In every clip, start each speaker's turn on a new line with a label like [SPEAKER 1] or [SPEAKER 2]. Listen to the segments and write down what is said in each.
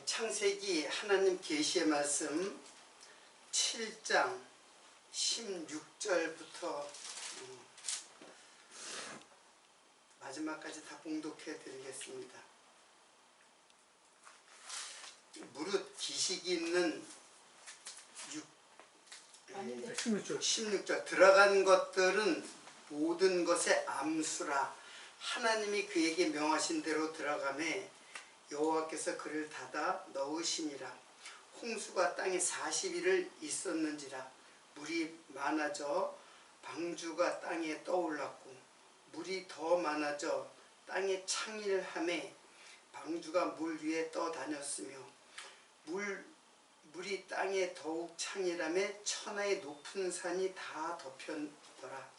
[SPEAKER 1] 창세기 하나님 계시의 말씀 7장 16절부터 마지막까지 다 봉독해 드리겠습니다. 무릇 기식이 있는 16절 들어간 것들은 모든 것의 암수라. 하나님이 그에게 명하신 대로 들어가매 여호와께서 그를 닫아 넣으시니라. 홍수가 땅에 40일을 있었는지라. 물이 많아져 방주가 땅에 떠올랐고 물이 더 많아져 땅에 창일함에 방주가 물 위에 떠다녔으며 물이 땅에 더욱 창일함에 천하의 높은 산이 다 덮였더라.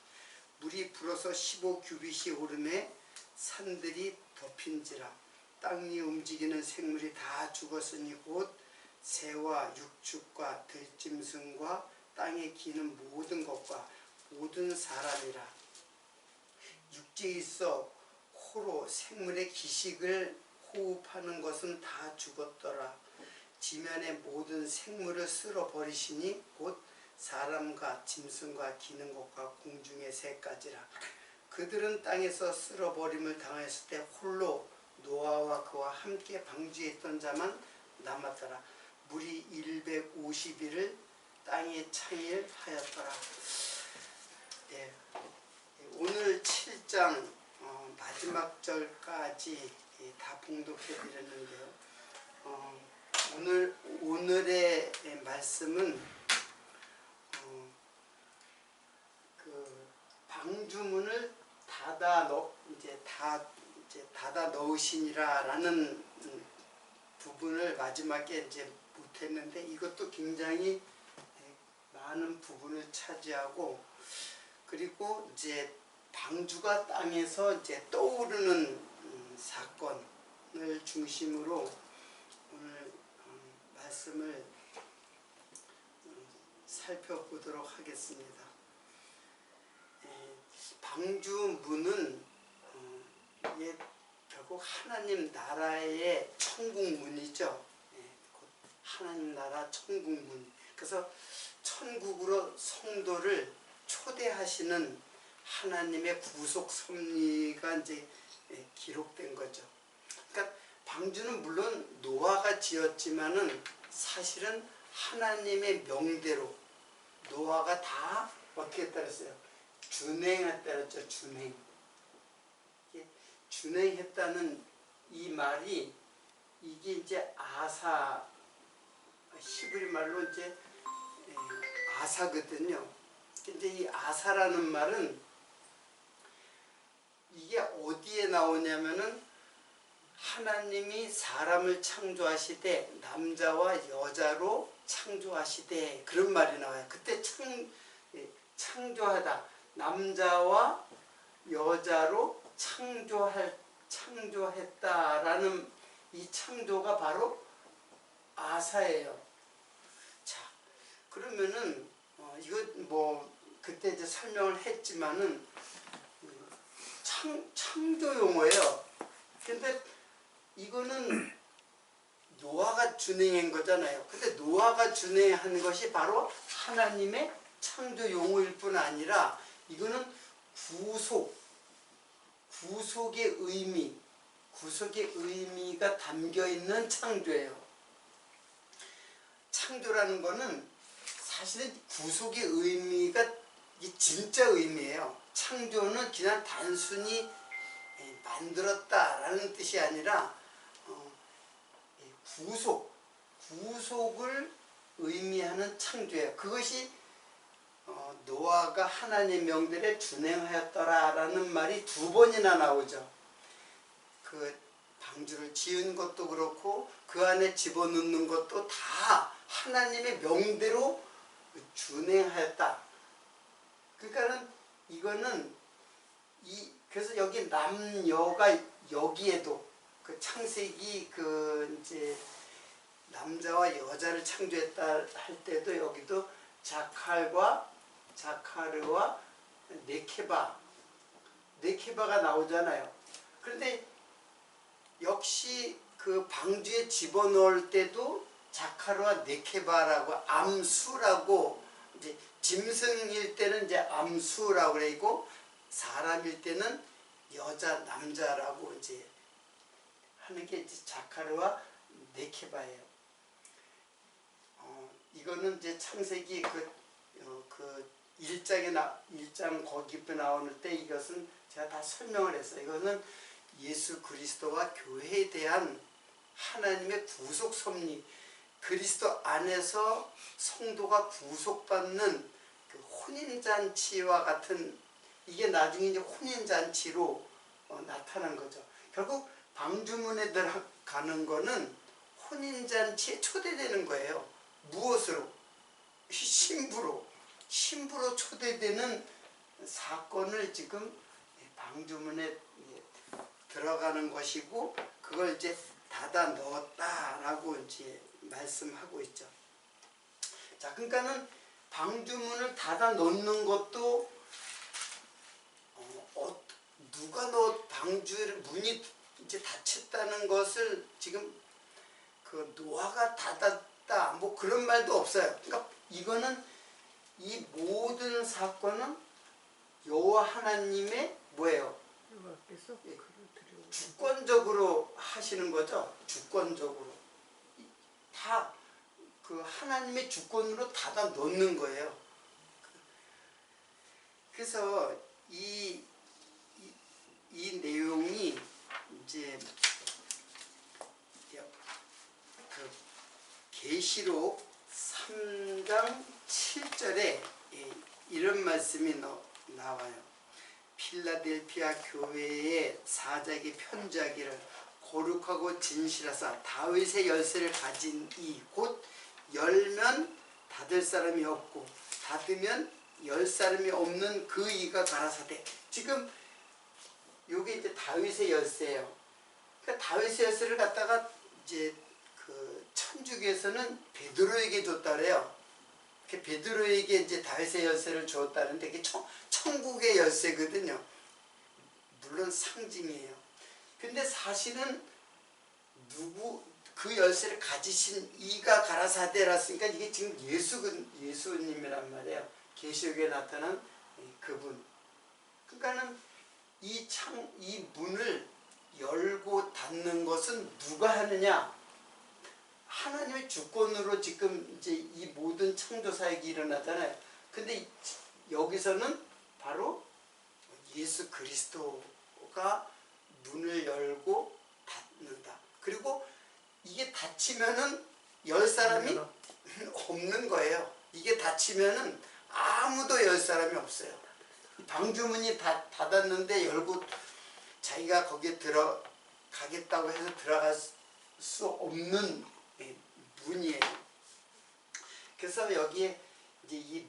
[SPEAKER 1] 물이 불어서 15규빗이 오름에 산들이 덮인지라. 땅 위에 움직이는 생물이 다 죽었으니 곧 새와 육축과 들짐승과 땅에 기는 모든 것과 모든 사람이라. 육지에 있어 호로 생물의 기식을 호흡하는 것은 다 죽었더라. 지면의 모든 생물을 쓸어버리시니 곧 사람과 짐승과 기는 것과 공중의 새까지라. 그들은 땅에서 쓸어버림을 당했을 때 홀로 노아와 그와 함께 방주에 있던 자만 남았더라. 물이 150일을 땅에 창일하였더라. 오늘 7장 마지막 절까지 다 봉독해 드렸는데요. 오늘의 말씀은 그 방주문을 닫아 넣으시니라라는 부분을 마지막에 이제 못했는데, 이것도 굉장히 많은 부분을 차지하고, 그리고 이제 방주가 땅에서 이제 떠오르는 사건을 중심으로 오늘 말씀을 살펴보도록 하겠습니다. 방주문은 결국 하나님 나라의 천국문이죠. 하나님 나라 천국문. 그래서 천국으로 성도를 초대하시는 하나님의 구속 섭리가 이제 기록된 거죠. 그러니까 방주는 물론 노아가 지었지만은 사실은 하나님의 명대로 노아가 다 어떻게 따랐어요? 준행했다랬죠. 준행했다는 이 말이, 이게 이제 아사, 히브리 말로 이제 아사거든요. 근데 이 아사라는 말은 이게 어디에 나오냐면은 하나님이 사람을 창조하시되 남자와 여자로 창조하시되, 그런 말이 나와요. 그때 창조하다, 남자와 여자로 창조했다라는 이 창조가 바로 아사예요. 자, 그러면은 이거 뭐 그때 이제 설명을 했지만은 창조 용어예요. 근데 이거는 노아가 준행한 거잖아요. 근데 노아가 준행한 것이 바로 하나님의 창조 용어일 뿐 아니라 이거는 구속의 의미가 담겨 있는 창조예요. 창조라는 거는 사실은 구속의 의미가 진짜 의미예요. 창조는 그냥 단순히 만들었다라는 뜻이 아니라 구속을 의미하는 창조예요. 그것이 노아가 하나님의 명들에 준행하였더라라는 말이 2번이나 나오죠. 그 방주를 지은 것도 그렇고 그 안에 집어넣는 것도 다 하나님의 명대로 준행하였다. 그러니까는 이거는 그래서 여기 남여가 여기에도 그 창세기 이제 남자와 여자를 창조했다 할 때도 여기도 자카르와 네케바가 나오잖아요. 그런데 역시 그 방주에 집어넣을 때도 자카르와 네케바라고 암수라고, 이제 짐승일 때는 이제 암수라고 그러고 사람일 때는 여자 남자라고 이제 하는 게 이제 자카르와 네케바예요. 이거는 이제 창세기 그 1장 거기 나오는 때 이것은 제가 다 설명을 했어요. 이거는 예수 그리스도와 교회에 대한 하나님의 구속 섭리, 그리스도 안에서 성도가 구속받는 그 혼인잔치와 같은, 이게 나중에 이제 혼인잔치로 나타난 거죠. 결국 방주문에 들어가는 거는 혼인잔치에 초대되는 거예요. 무엇으로? 신부로 초대되는 사건을 지금 방주문에 들어가는 것이고, 그걸 이제 닫아 넣었다라고 이제 말씀하고 있죠. 자, 그러니까는 방주문을 닫아 놓는 것도 누가 방주를 문이 이제 닫혔다는 것을 지금 그 노아가 닫았다 뭐 그런 말도 없어요. 그러니까 이거는 이 모든 사건은 여호와 하나님의 뭐예요? 주권적으로 하시는 거죠. 주권적으로 다 그 하나님의 주권으로 닫아 놓는 거예요. 그래서 이 내용이 이제 그 계시록 3장 7절에 이런 말씀이 나와요. 필라델피아 교회의 사자에게 편지하기를, 거룩하고 진실하사 다윗의 열쇠를 가진 이, 곧 열면 닫을 사람이 없고 닫으면 열 사람이 없는 그 이가 가라사대. 지금 요게 이제 다윗의 열쇠예요. 그러니까 다윗의 열쇠를 갖다가 이제 그 천주교에서는 베드로에게 줬다 그래요. 베드로에게 이제 다윗의 열쇠를 주었다는데 이게 천국의 열쇠거든요. 물론 상징이에요. 근데 사실은 그 열쇠를 가지신 이가 가라사대라 했으니까 이게 지금 예수님이란 말이에요. 계시록에 나타난 그분. 그러니까는 이 문을 열고 닫는 것은 누가 하느냐? 하나님의 주권으로 지금 이제 이 모든 창조 사역이 일어나잖아요. 근데 여기서는 바로 예수 그리스도가 문을 열고 닫는다. 그리고 이게 닫히면은 열 사람이 없는 거예요. 이게 닫히면은 아무도 열 사람이 없어요. 방주문이 닫았는데 열고 자기가 거기에 들어가겠다고 해서 들어갈 수 없는 문이에요. 그래서 여기에 이제 이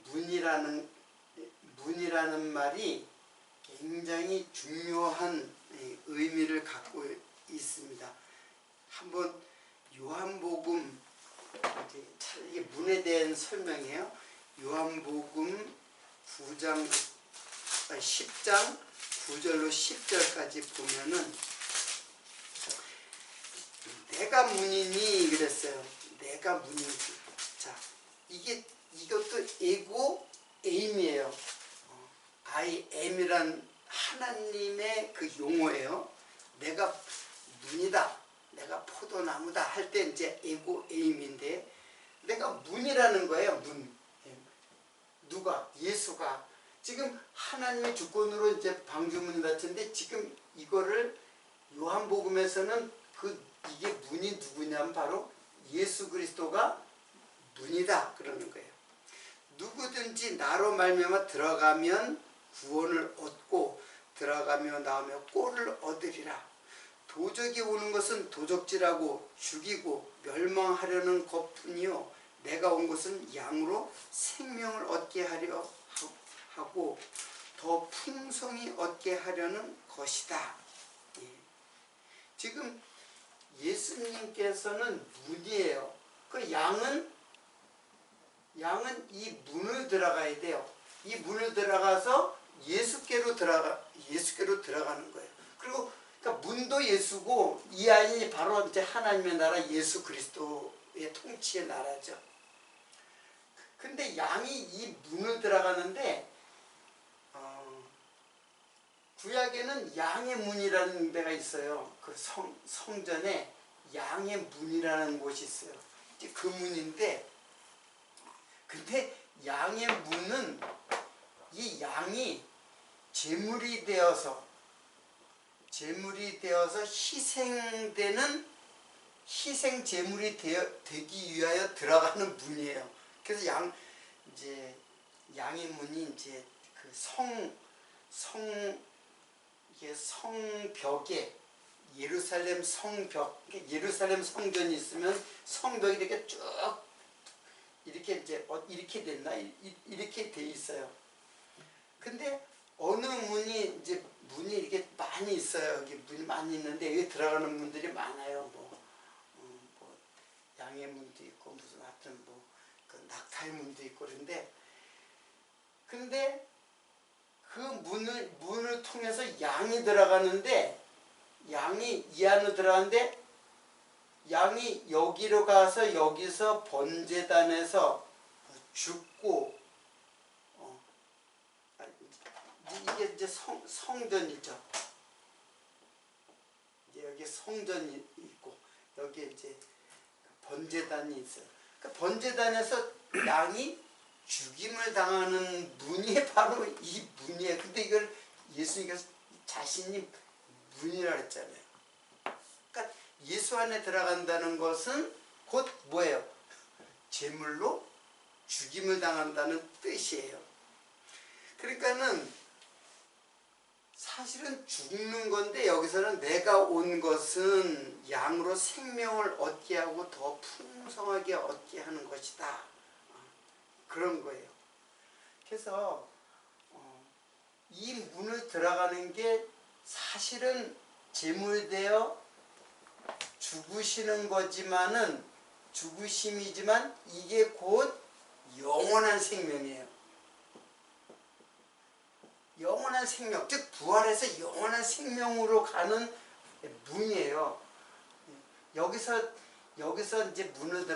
[SPEAKER 1] 문이라는 말이 굉장히 중요한 의미를 갖고 있습니다. 한번 요한복음, 이게 문에 대한 설명이에요. 요한복음 10장 9절로 10절까지 보면은 내가 문이니 그랬어요. 내가 문이지. 자, 이것도 에고 에임이에요. I am이란 하나님의 그 용어예요. 내가 문이다, 내가 포도나무다 할 때 이제 에고 에임인데, 내가 문이라는 거예요. 문. 누가? 예수가. 지금 하나님의 주권으로 이제 방주문이 닫혔는데, 지금 이거를 요한복음에서는 이게 문이 누구냐면 바로 예수 그리스도가 문이다 그러는 거예요. 누구든지 나로 말미암아 들어가면 구원을 얻고 들어가며 나오며 꼴을 얻으리라. 도적이 오는 것은 도적질하고 죽이고 멸망하려는 것뿐이요, 내가 온 것은 양으로 생명을 얻게 하려 하고 더 풍성히 얻게 하려는 것이다. 지금 예수님께서는 문이에요. 그 양은 이 문을 들어가야 돼요. 이 문을 들어가서 예수께로 들어가는 거예요. 그리고 그러니까 문도 예수고 이 안이 바로 이제 하나님의 나라 예수 그리스도의 통치의 나라죠. 근데 양이 이 문을 들어가는데 구약에는 양의 문이라는 데가 있어요. 그 성전에 양의 문이라는 곳이 있어요. 이제 그 문인데, 근데 양의 문은 이 양이 제물이 되어서 희생되는 희생 제물이 되기 위하여 들어가는 문이에요. 그래서 이제 양의 문이 이제 그 이게 성벽에 예루살렘 예루살렘 성전이 있으면 성벽이 이렇게 쭉 이렇게 이렇게 됐나 이렇게 돼 있어요. 근데 어느 문이 이렇게 많이 있어요. 여기 문이 많이 있는데 여기 들어가는 문들이 많아요. 뭐 양의 문도 있고 무슨 하여튼 그 낙타의 문도 있고 그런데 근데 그 문을 통해서 양이 들어가는데 양이 이 안으로 들어가는데 양이 여기로 가서 여기서 번제단에서 죽고 이게 이제 성전이죠. 이제 여기 성전이 있고 여기 이제 번제단이 있어요. 그 번제단에서 양이 죽임을 당하는 문이 바로 이 문이에요. 근데 이걸 예수님께서 자신이 문이라고 했잖아요. 그러니까 예수 안에 들어간다는 것은 곧 뭐예요? 제물로 죽임을 당한다는 뜻이에요. 그러니까는 사실은 죽는 건데 여기서는 내가 온 것은 양으로 생명을 얻게 하고 더 풍성하게 얻게 하는 것이다. 그런 거예요. 그래서 이 문을 들어가는 게 사실은 제물되어 죽으시는 거지만은 죽으심이지만 이게 곧 영원한 생명이에요. 영원한 생명, 즉 부활해서 영원한 생명으로 가는 문이에요. 여기서 이제 문을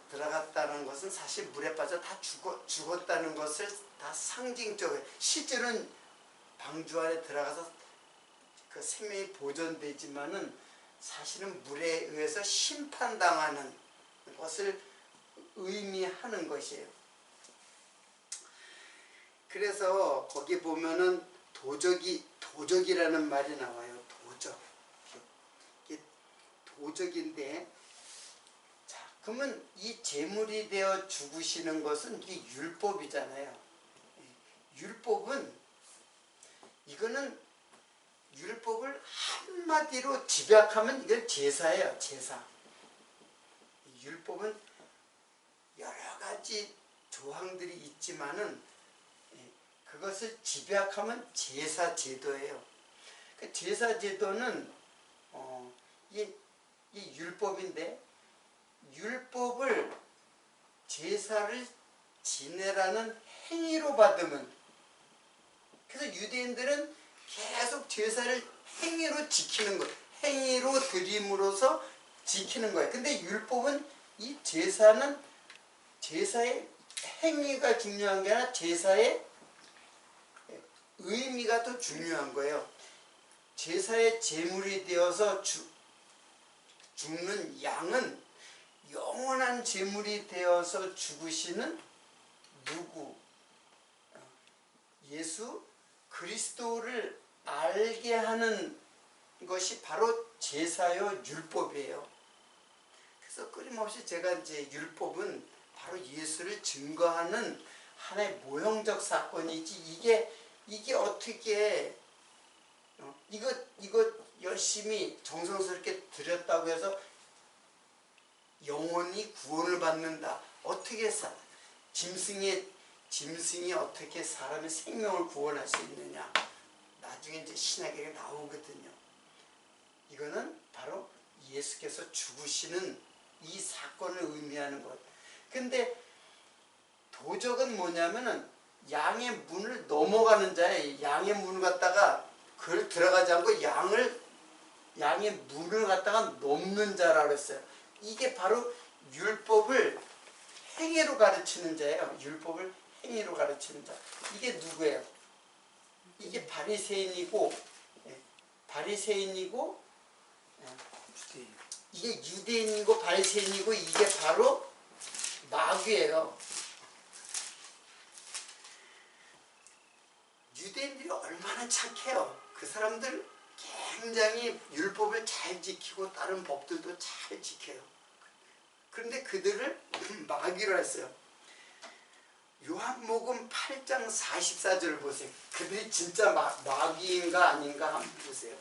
[SPEAKER 1] 들어갔다는 것은 사실 물에 빠져 다 죽었다는 것을 다 상징적으로, 실제로는 방주 안에 들어가서 그 생명이 보존되지만은 사실은 물에 의해서 심판당하는 것을 의미하는 것이에요. 그래서 거기 보면은 도적이라는 말이 나와요. 도적. 이게 도적인데, 자, 그러면 이 제물이 되어 죽으시는 것은 이게 율법이잖아요. 이거는 율법을 한마디로 집약하면 이건 제사예요. 제사. 율법은 여러 가지 조항들이 있지만은 그것을 집약하면 제사 제도예요. 그 제사 제도는 이 율법인데, 율법을 제사를 지내라는 행위로 받으면, 그래서 유대인들은 계속 제사를 행위로 지키는 거예요. 행위로 드림으로써 지키는 거예요. 근데 율법은 이 제사의 행위가 중요한 게 아니라 제사의 의미가 더 중요한 거예요. 제사의 제물이 되어서 죽는 양은 영원한 제물이 되어서 죽으시는 누구? 예수 그리스도를 알게 하는 것이 바로 제사요 율법이에요. 그래서 끊임없이 제가 이제 율법은 바로 예수를 증거하는 하나의 모형적 사건이지, 이게 어떻게 이거 열심히 정성스럽게 드렸다고 해서 영원히 구원을 받는다. 어떻게 짐승이 어떻게 사람의 생명을 구원할 수 있느냐. 나중에 이제 신학에 나오거든요. 이거는 바로 예수께서 죽으시는 이 사건을 의미하는 것. 근데 도적은 뭐냐면은 양의 문을 넘어가는 자예요. 양의 문을 갖다가 그걸 들어가지 않고 양을 양의 문을 갖다가 넘는 자라 그랬어요. 이게 바로 율법을 행위로 가르치는 자예요. 율법을 행위로 가르치는 자. 이게 누구예요? 이게 바리새인이고, 바리새인이고, 이게 유대인이고 바리새인이고, 이게 바로 마귀예요. 유대인들이 얼마나 착해요. 그 사람들 굉장히 율법을 잘 지키고 다른 법들도 잘 지켜요. 그런데 그들을 마귀로 했어요. 요한복음 8장 44절을 보세요. 그들이 진짜 마귀인가 아닌가 한번 보세요.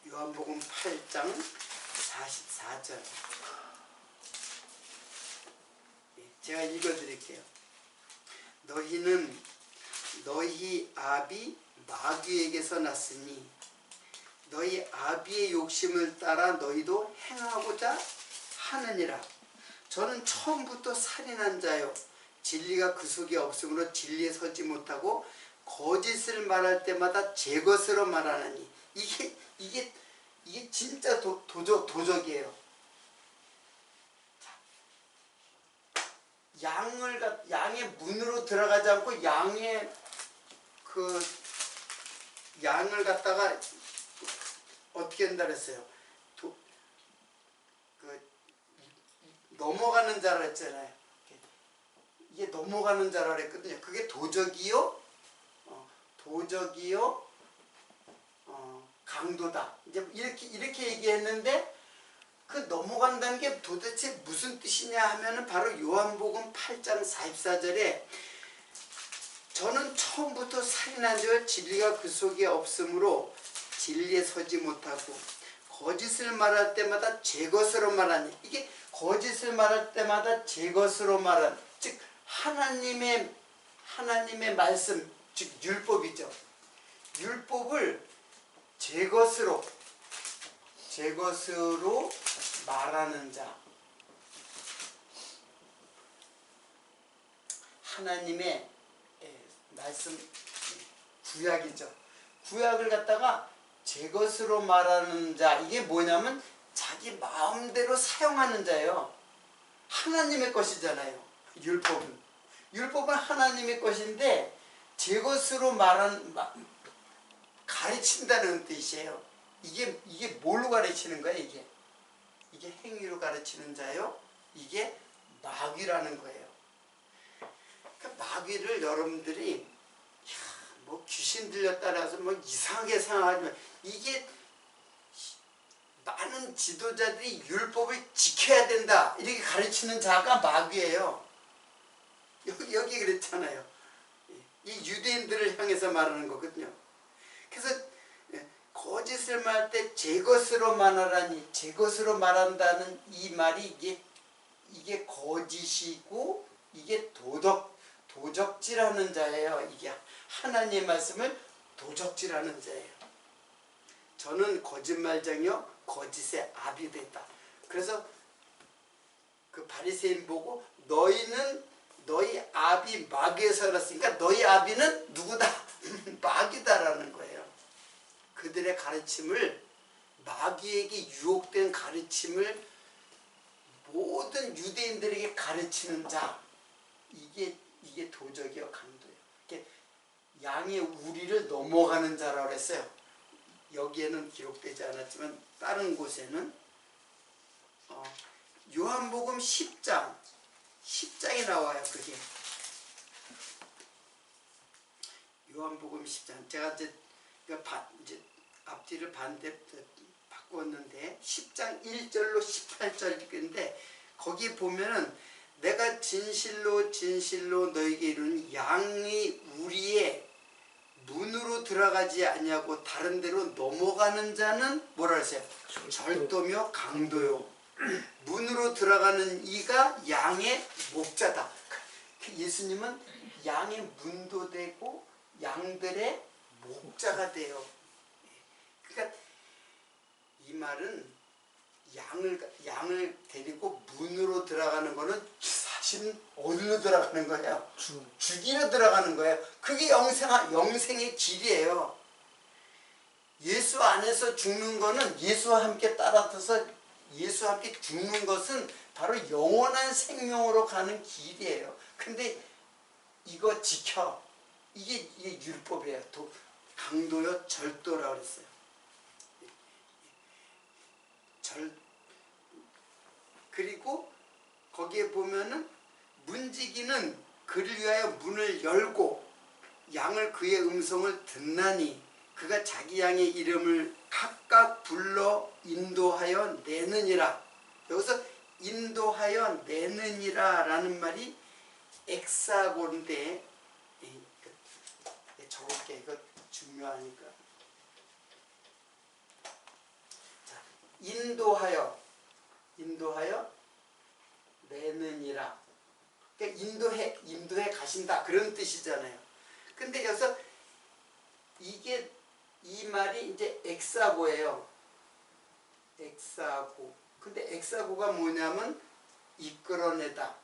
[SPEAKER 1] 요한복음 8장 44절. 제가 읽어드릴게요. 너희는 너희 아비 마귀에게서 났으니 너희 아비의 욕심을 따라 너희도 행하고자 하느니라. 저는 처음부터 살인한 자요 진리가 그 속에 없으므로 진리에 서지 못하고 거짓을 말할 때마다 제 것으로 말하나니. 이게 진짜 도적이에요. 양의 문으로 들어가지 않고 양을 갖다가 어떻게 한다 그랬어요? 넘어가는 자라 했잖아요. 이게 넘어가는 자라 그랬거든요. 그게 도적이요, 강도다. 이제 이렇게 얘기했는데 그 넘어간다는 게 도대체 무슨 뜻이냐 하면은 바로 요한복음 8장 44절에 저는 처음부터 살인한 자여 진리가 그 속에 없으므로 진리에 서지 못하고 거짓을 말할 때마다 제 것으로 말하니. 이게 거짓을 말할 때마다 제 것으로 말한, 즉 하나님의 말씀, 즉 율법이죠. 율법을 제 것으로 말하는 자. 하나님의 말씀, 구약이죠. 구약을 갖다가 제 것으로 말하는 자. 이게 뭐냐면 자기 마음대로 사용하는 자예요. 하나님의 것이잖아요. 율법은 하나님의 것인데 제 것으로 가르친다는 뜻이에요. 이게 뭘로 가르치는 거예요? 이게 행위로 가르치는 자요. 이게 마귀라는 거예요. 그러니까 마귀를 여러분들이 뭐 귀신 들렸다라서 뭐 이상하게 생각하지만, 이게 많은 지도자들이 율법을 지켜야 된다 이렇게 가르치는 자가 마귀예요. 여기 그랬잖아요. 이 유대인들을 향해서 말하는 거거든요. 그래서 거짓을 말할 때 제 것으로 말하라니, 제 것으로 말한다는 이 말이 이게 거짓이고 이게 도적질하는 자예요. 이게 하나님의 말씀을 도적질하는 자예요. 저는 거짓말장이요 거짓의 아비 됐다. 그래서 그 바리새인 보고 너희는 너희 아비 마귀에서 났으니까 너희 아비는 누구다? 마귀다라는 거예요. 그들의 가르침을, 마귀에게 유혹된 가르침을 모든 유대인들에게 가르치는 자. 이게 도적이요 강도예요. 이게 양의 우리를 넘어가는 자라고 했어요. 여기에는 기록되지 않았지만 다른 곳에는 요한복음 10장에 나와요. 그게 요한복음 10장. 제가 이제 앞뒤를 반대 바꿨는데 10장 1절로 18절인데 거기 보면은 내가 진실로 너에게 이르는 양이 우리의 문으로 들어가지 아니하고 다른 데로 넘어가는 자는 뭐라 했어요? 절도며 강도요. 문으로 들어가는 이가 양의 목자다. 예수님은 양의 문도 되고 양들의 목자가 돼요. 그러니까 이 말은 양을 데리고 문으로 들어가는 거는 사실은 어디로 들어가는 거예요? 죽이러 들어가는 거예요. 그게 영생의 길이에요. 예수 안에서 죽는 거는 예수와 함께 따라서 예수와 함께 죽는 것은 바로 영원한 생명으로 가는 길이에요. 근데 이거 지켜. 이게 율법이에요. 강도요 절도라고 그랬어요. 그리고 거기에 보면은 문지기는 그를 위하여 문을 열고 양을 그의 음성을 듣나니 그가 자기 양의 이름을 각각 불러 인도하여 내느니라. 여기서 인도하여 내느니라 라는 말이 엑사고인데 적을게. 이거 중요하니까. 자, 인도하여 내느니라. 그러니까 인도해 가신다 그런 뜻이잖아요. 근데 여기서 이 말이 이제 엑사고예요. 엑사고. 근데 엑사고가 뭐냐면 이끌어내다.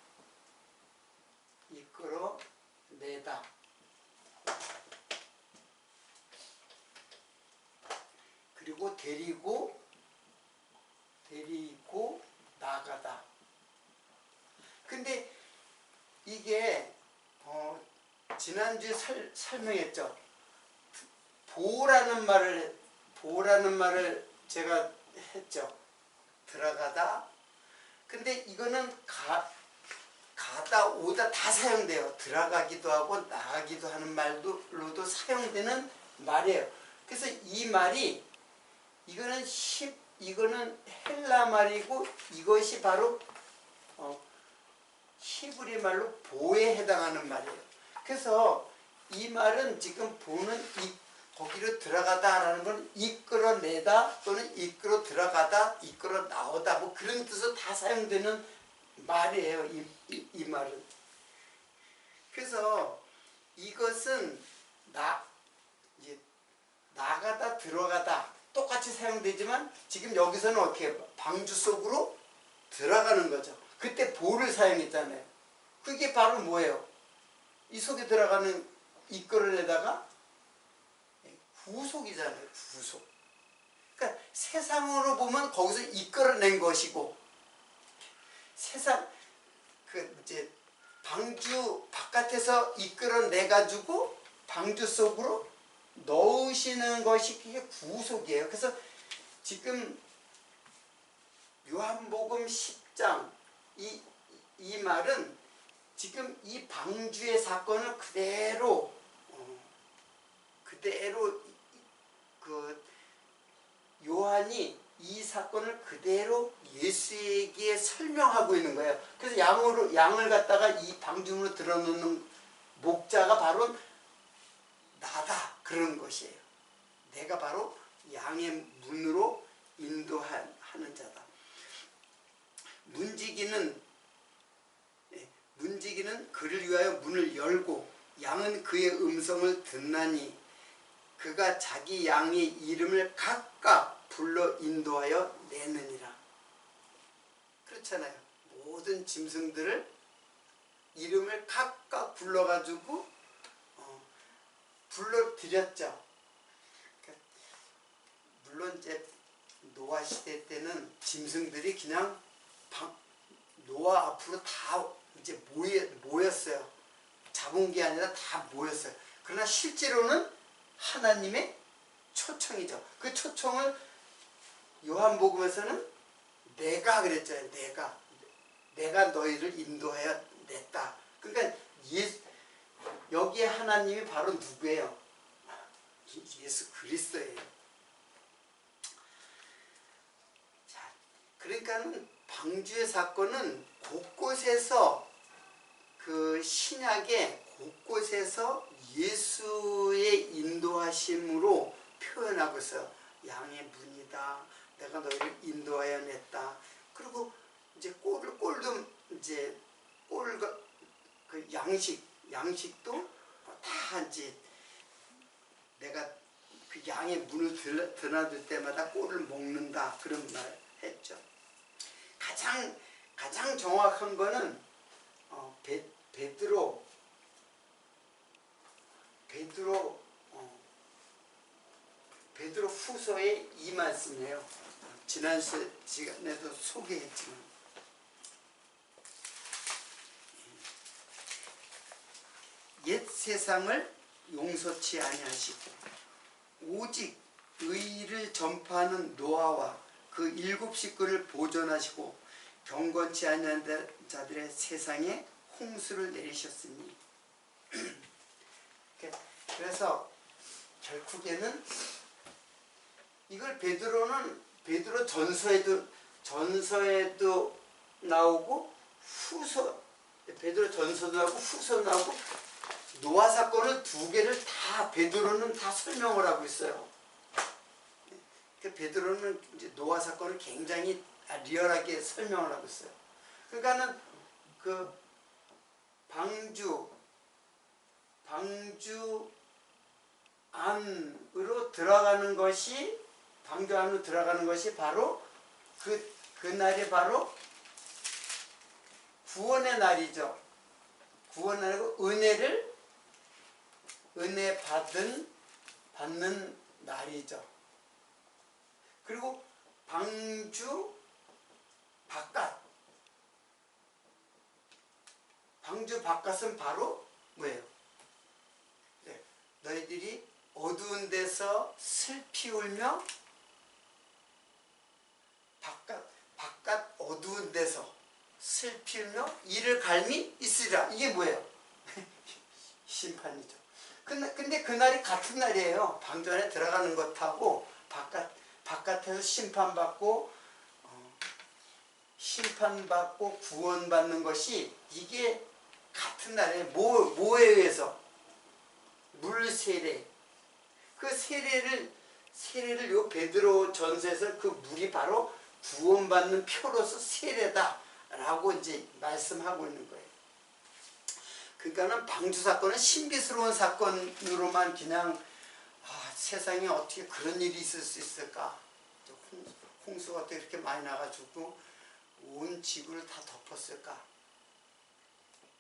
[SPEAKER 1] 그리고 데리고 나가다. 근데 이게 지난주에 설명했죠. 보라는 말을 제가 했죠. 들어가다. 근데 이거는 가다 오다 다 사용돼요. 들어가기도 하고 나가기도 하는 말로도 사용되는 말이에요. 그래서 이 말이 이거는 헬라 말이고 이것이 바로 히브리 말로 보에 해당하는 말이에요. 그래서 이 말은 지금 보는 거기로 들어가다라는 건 이끌어내다 또는 이끌어 들어가다, 이끌어 나오다 뭐 그런 뜻으로 다 사용되는 말이에요. 이 말은. 그래서 이것은 나가다 들어가다 똑같이 사용되지만 지금 여기서는 어떻게 방주 속으로 들어가는 거죠. 그때 보를 사용했잖아요. 그게 바로 뭐예요? 이 속에 들어가는 이끌어내다가 구속이잖아요. 구속. 그러니까 세상으로 보면 거기서 이끌어낸 것이고 세상 이제 방주 바깥에서 이끌어내 가지고 방주 속으로 넣으시는 것이 그게 구속이에요. 그래서 지금 요한복음 10장 이 말은 지금 이 방주의 사건을 그대로 요한이 이 사건을 그대로 예수에게 설명하고 있는 거예요. 그래서 양을 갖다가 이 방주문으로 들어놓는 목자가 바로 나다 그런 것이에요. 내가 바로 양의 문으로 인도하는 자다. 문지기는 그를 위하여 문을 열고 양은 그의 음성을 듣나니 그가 자기 양의 이름을 각각 불러 인도하여 내느니라. 그렇잖아요. 모든 짐승들을 이름을 각각 불러가지고 불러드렸죠. 그러니까 물론 이제 노아 시대 때는 짐승들이 그냥 노아 앞으로 다 이제 모였어요. 잡은 게 아니라 다 모였어요. 그러나 실제로는 하나님의 초청이죠. 그 초청을 요한복음에서는 내가 그랬잖아요. 내가 너희를 인도하여 냈다. 그러니까 여기에 하나님이 바로 누구예요? 예수 그리스도예요. 자, 그러니까는 방주의 사건은 곳곳에서 그 신약의 곳곳에서 예수의 인도하심으로 표현하고 있어요. 양의 문이다. 내가 너희를 인도하여 냈다. 그리고 이제 꼴도 이제 그 양식도 다 이제 내가 그 양의 문을 드나들 때마다 꼴을 먹는다 그런 말 했죠. 가장 정확한 거는 베드로 후서의 이 말씀이에요. 지난 시간에도 소개했지만 옛 세상을 용서치 아니하시고 오직 의를 전파하는 노아와 그 7 식구를 보존하시고 경건치 아니한 자들의 세상에 홍수를 내리셨으니 그래서 결국에는 이걸 베드로 전서에도 나오고 베드로 전서도 나오고 후서도 나오고 노아 사건을 2개를 다 베드로는 다 설명을 하고 있어요. 베드로는 이제 노아 사건을 굉장히 리얼하게 설명을 하고 있어요. 그러니까는 그 방주 안으로 들어가는 것이 방주 안으로 들어가는 것이 바로 그날이 바로 구원의 날이죠. 구원의 날이고 은혜 받는 날이죠. 그리고 방주 바깥은 바로 뭐예요? 네, 너희들이 어두운 데서 슬피 울며 바깥 어두운 데서 슬피 울며 이를 갈미 있으리라. 이게 뭐예요? 심판이죠. 근데 그날이 같은 날이에요. 방주 안에 들어가는 것하고 바깥에서 심판받고 구원받는 것이 이게 같은 날에 뭐에 의해서? 물세례. 그 세례를 요 베드로 전서에서 그 물이 바로 구원받는 표로서 세례다라고 이제 말씀하고 있는 거예요. 그러니까는 방주 사건은 신비스러운 사건으로만 그냥 세상에 어떻게 그런 일이 있을 수 있을까? 홍수가 어떻게 이렇게 많이 나가지고 온 지구를 다 덮었을까?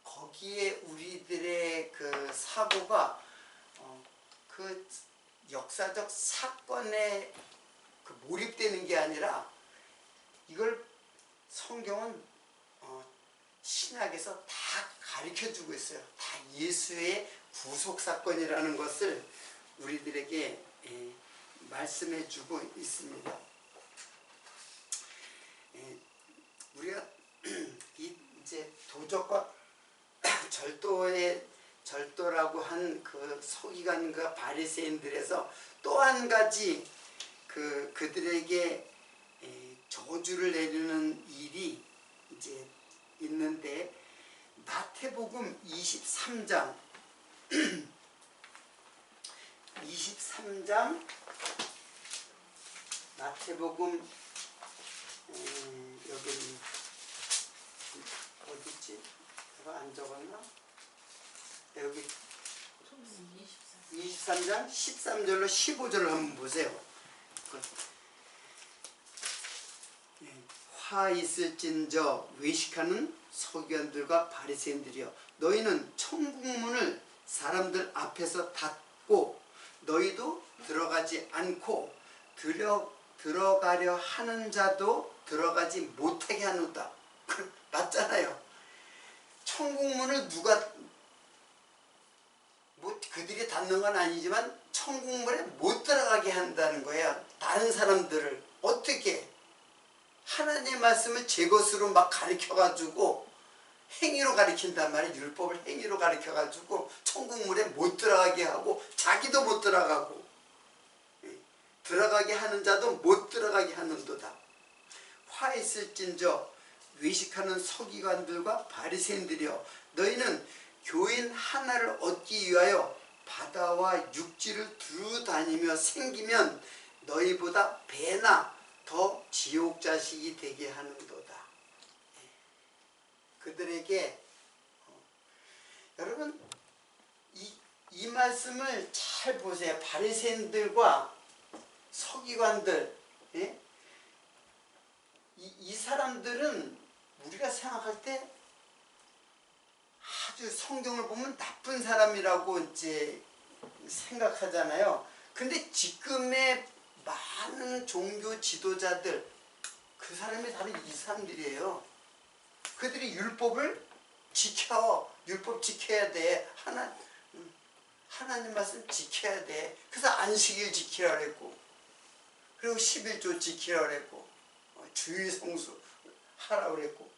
[SPEAKER 1] 거기에 우리들의 그 사고가 그 역사적 사건에 그 몰입되는 게 아니라 이걸 성경은 신약에서 다 가르쳐주고 있어요. 다 예수의 구속사건이라는 것을 우리들에게 말씀해주고 있습니다. 우리가 이제 도적과 절도라고 한 그 서기관과 바리새인들에서 또 한 가지 그들에게 저주를 내리는 일이 이제 있는데 마태복음 23장 마태복음 여기 어딨지? 이거 안 적었나? 여기 23장 13절로 15절을 한번 보세요. 화 있을진저 외식하는 서기관들과 바리새인들이여 너희는 천국문을 사람들 앞에서 닫고 너희도 들어가지 않고 들어가려 하는 자도 들어가지 못하게 하는다. 맞잖아요. 천국문을 그들이 닫는 건 아니지만 천국문에 못 들어가게 한다는 거야. 다른 사람들을 어떻게 하나님의 말씀을 제 것으로 막 가르쳐가지고 행위로 가르친단 말이에요. 율법을 행위로 가르쳐가지고 천국문에 못 들어가게 하고 자기도 못 들어가고 들어가게 하는 자도 못 들어가게 하는도다. 화 있을진저 외식하는 서기관들과 바리새인들이여 너희는 교인 하나를 얻기 위하여 바다와 육지를 두루 다니며 생기면 너희보다 배나 더 지옥 자식이 되게 하는도다. 그들에게 여러분 이 말씀을 잘 보세요. 바리새인들과 서기관들 이 사람들은 우리가 생각할 때 아주 성경을 보면 나쁜 사람이라고 이제 생각하잖아요. 근데 지금의 많은 종교 지도자들, 그 사람이 바로 이 사람들이에요. 그들이 율법을 지켜. 율법 지켜야 돼. 하나님 말씀 지켜야 돼. 그래서 안식일 지키라 그랬고, 그리고 11조 지키라 그랬고, 주일 성수 하라 그랬고,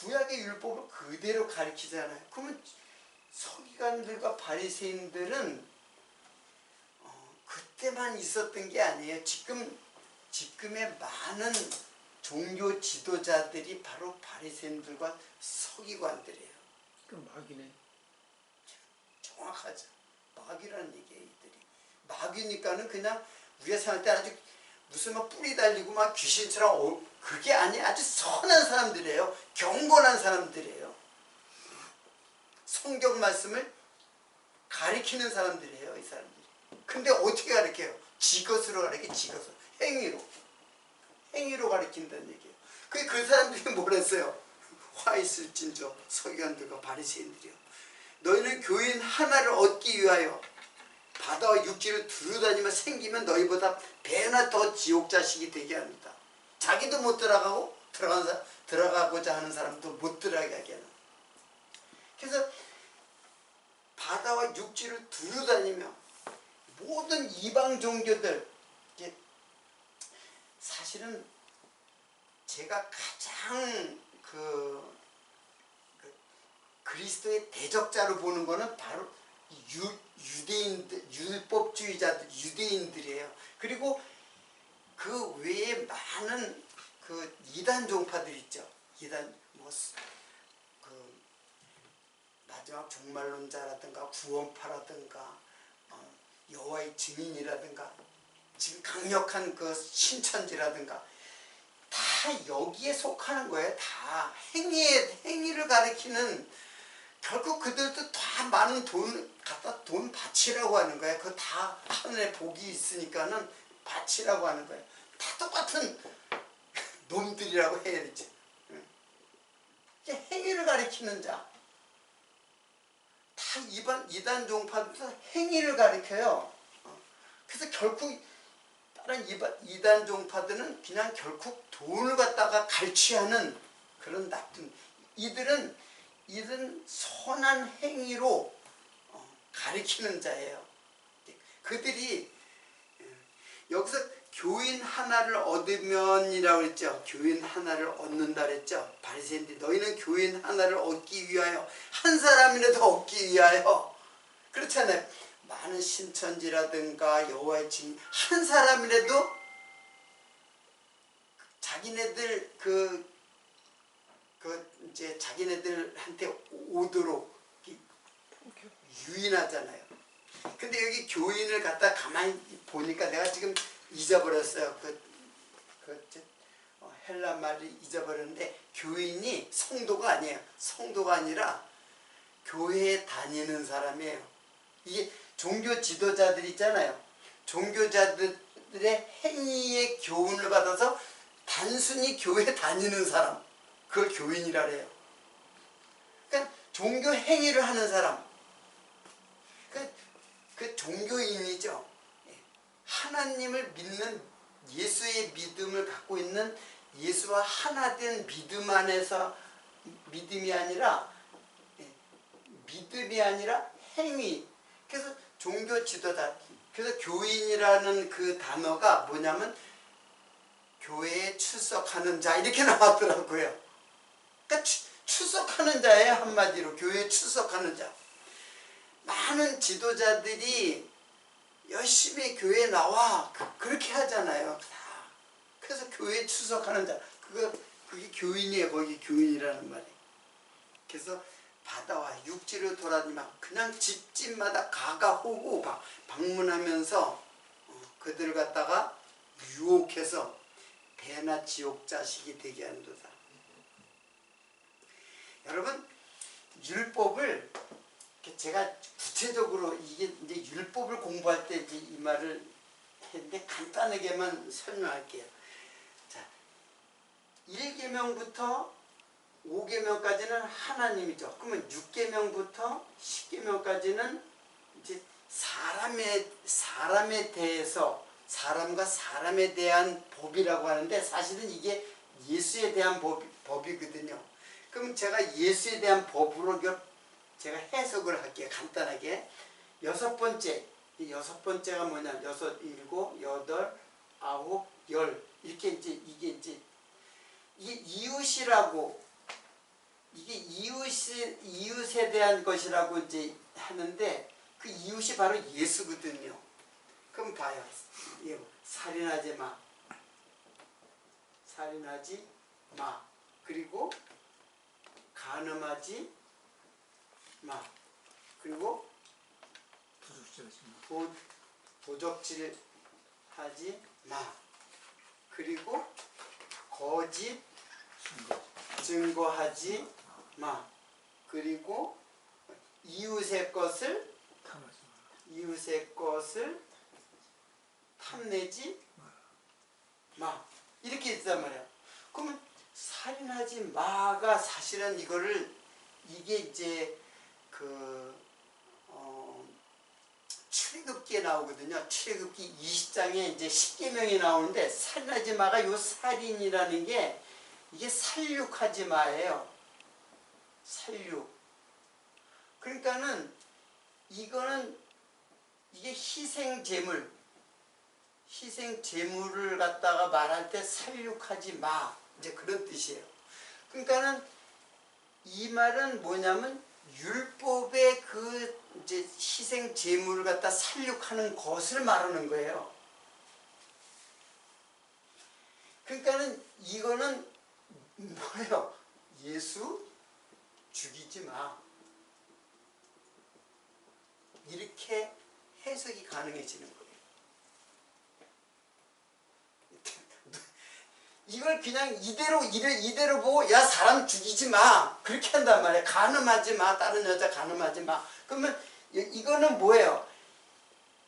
[SPEAKER 1] 구약의 율법을 그대로 가르치잖아요. 그러면 서기관들과 바리새인들은 그때만 있었던 게 아니에요. 지금의 많은 종교 지도자들이 바로 바리새인들과 서기관들이에요.
[SPEAKER 2] 그럼 마귀네.
[SPEAKER 1] 정확하죠. 마귀라는 얘기예요, 이들이. 마귀니까는 그냥 우리가 생각할 때 아주 무슨 막 뿌리 달리고 막 귀신처럼 그게 아니에요. 아주 선한 사람들이에요. 경건한 사람들이에요. 성경 말씀을 가리키는 사람들이에요, 이 사람들이. 근데 어떻게 가르쳐요? 지것으로 가르쳐, 지것으로. 행위로 가르친다는 얘기예요. 그 사람들이 뭘 했어요? 화 있을진저 서기관들과 바리새인들이요. 너희는 교인 하나를 얻기 위하여 바다와 육지를 두루다니며 생기면 너희보다 배나 더 지옥 자식이 되게 합니다. 자기도 못 들어가고 들어가고자 하는 사람도 못 들어가게 하는. 그래서 바다와 육지를 두루다니며 모든 이방 종교들, 사실은 제가 가장 그리스도의 대적자로 보는 거는 바로 유대인들, 율법주의자들, 유대인들이에요. 그리고 그 외에 많은 그 이단 종파들 있죠. 이단 마지막 종말론자라든가 구원파라든가 여호와의 증인이라든가 지금 강력한 그 신천지라든가 다 여기에 속하는 거예요. 다 행위를 가리키는, 결국 그들도 다 많은 돈 갖다 돈 바치라고 하는 거예요. 그거 다 하늘에 복이 있으니까는 바치라고 하는 거예요. 다 똑같은 놈들이라고 해야 되지. 행위를 가리키는 자. 다 이단 종파도 행위를 가리켜요. 그래서 결국 다른 이단 종파들은 그냥 결국 돈을 갖다가 갈취하는 그런 나쁜, 이들은 선한 행위로 가리키는 자예요. 그들이 여기서 교인 하나를 얻으면이라고 했죠. 교인 하나를 얻는다 그랬죠. 바리새인들이 너희는 교인 하나를 얻기 위하여, 한 사람이라도 얻기 위하여, 그렇잖아요. 많은 신천지라든가 여호와의 증인 한 사람이라도 자기네들 이제 자기네들한테 오도록 유인하잖아요. 근데 여기 교인을 갖다 가만히 보니까 내가 지금 잊어버렸어요. 헬라 말을 잊어버렸는데, 교인이 성도가 아니에요. 성도가 아니라 교회에 다니는 사람이에요. 이게 종교 지도자들 있잖아요. 종교자들의 행위의 교훈을 받아서 단순히 교회에 다니는 사람, 그걸 교인이라 해요. 그러니까 종교 행위를 하는 사람, 그 종교인이죠. 하나님을 믿는, 예수의 믿음을 갖고 있는, 예수와 하나 된 믿음 안에서, 믿음이 아니라 행위. 그래서 종교 지도자, 그래서 교인이라는 그 단어가 뭐냐면 교회에 출석하는 자, 이렇게 나왔더라고요. 그러니까 출석하는 자예요. 한마디로 교회에 출석하는 자. 많은 지도자들이 열심히 교회에 나와 그렇게 하잖아요. 그래서 교회에 출석하는 자, 그게 교인이에요. 거기 교인이라는 말이. 그래서 바다와 육지를 돌아다니며 그냥 집집마다 가가호호 방문하면서 그들을 갖다가 유혹해서 배나 지옥 자식이 되게 하는도다. 여러분, 율법을 제가 구체적으로 이게 이제 율법을 공부할 때 이제 이 말을 했는데 간단하게만 설명할게요. 자, 1계명부터 5계명까지는 하나님이죠. 그러면 6계명부터 10계명까지는 이제 사람에 대해서 사람과 사람에 대한 법이라고 하는데 사실은 이게 예수에 대한 법이거든요. 그럼 제가 예수에 대한 법으로 제가 해석을 할게요. 간단하게. 여섯 번째가 뭐냐? 여섯, 일곱, 여덟, 아홉, 열. 이렇게 이게 이웃이라고, 이게 이웃에 대한 것이라고 이제 하는데 그 이웃이 바로 예수거든요. 그럼 봐요. 살인하지 마. 살인하지 마. 그리고 간음하지 마. 그리고 도적질하지 마. 그리고 거짓 증거하지 마. 그리고 이웃의 것을 탐내지 마. 이렇게 있단 말이야. 그러면 살인하지 마가 사실은 이게 이제 출애굽기에 나오거든요. 출애굽기 20장에 이제 10계명이 나오는데 살인하지 마가 요 살인이라는 게 이게 살육하지 마예요. 살육. 그러니까는 이게 희생제물을 갖다가 말할 때 살육하지 마. 이제 그런 뜻이에요. 그러니까는 이 말은 뭐냐면 율법의 이제 희생제물을 갖다 살육하는 것을 말하는 거예요. 그러니까는 이거는 뭐예요? 예수 죽이지 마. 이렇게 해석이 가능해지는 거예요. 이걸 그냥 이대로 보고 야 사람 죽이지 마 그렇게 한단 말이에요. 간음하지 마. 다른 여자 간음하지 마. 그러면 이거는 뭐예요?